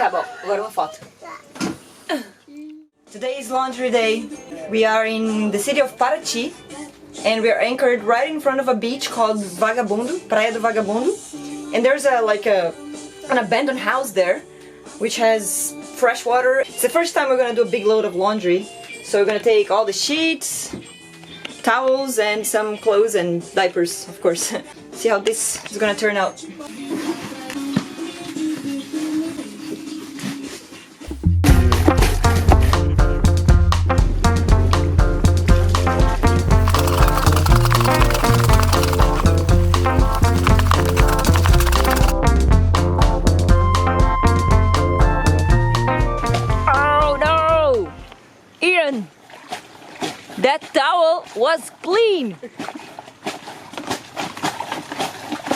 Tá bom, agora uma foto. Today is laundry day. We are in the city of Paraty and we are anchored right in front of a beach called Vagabundo, Praia do Vagabundo. And there's an abandoned house there which has fresh water. It's the first time we're gonna do a big load of laundry. So we're gonna take all the sheets, towels and some clothes and diapers, of course. See how this is gonna turn out. That towel was clean.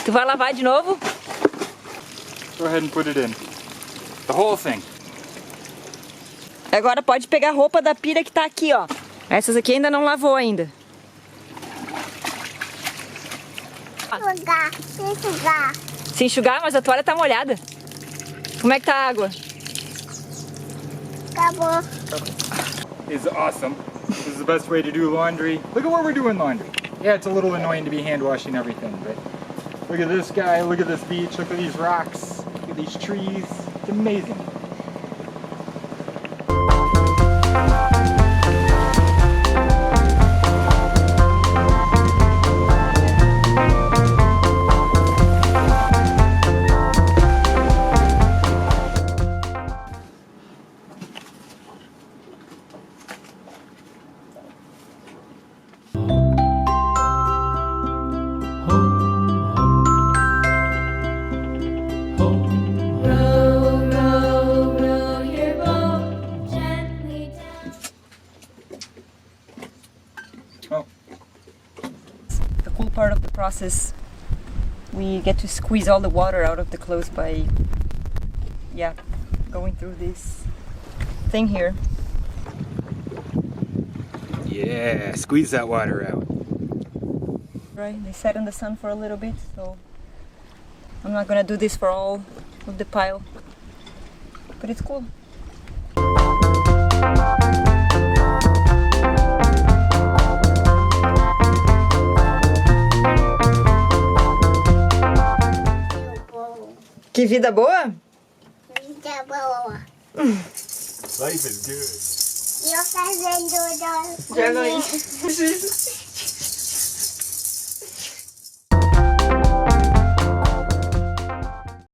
Tu vai lavar de novo? Go ahead and put it in. The whole thing. Agora pode pegar a roupa da pira que tá aqui, ó. Essas aqui ainda não lavou ainda. Se enxugar. Se enxugar, mas a toalha tá molhada. Como é que tá a água? Acabou. Is awesome. This is the best way to do laundry. Look at where we're doing laundry. Yeah, it's a little annoying to be hand washing everything, but look at this guy, look at this beach, look at these rocks, look at these trees. It's amazing. The cool part of the process, we get to squeeze all the water out of the clothes by, going through this thing here. Yeah, squeeze that water out. Right, they sat in the sun for a little bit, so I'm not gonna do this for all of the pile, but it's cool. Que vida boa? Vida boa. Life is good. E eu fazendo Geralmente.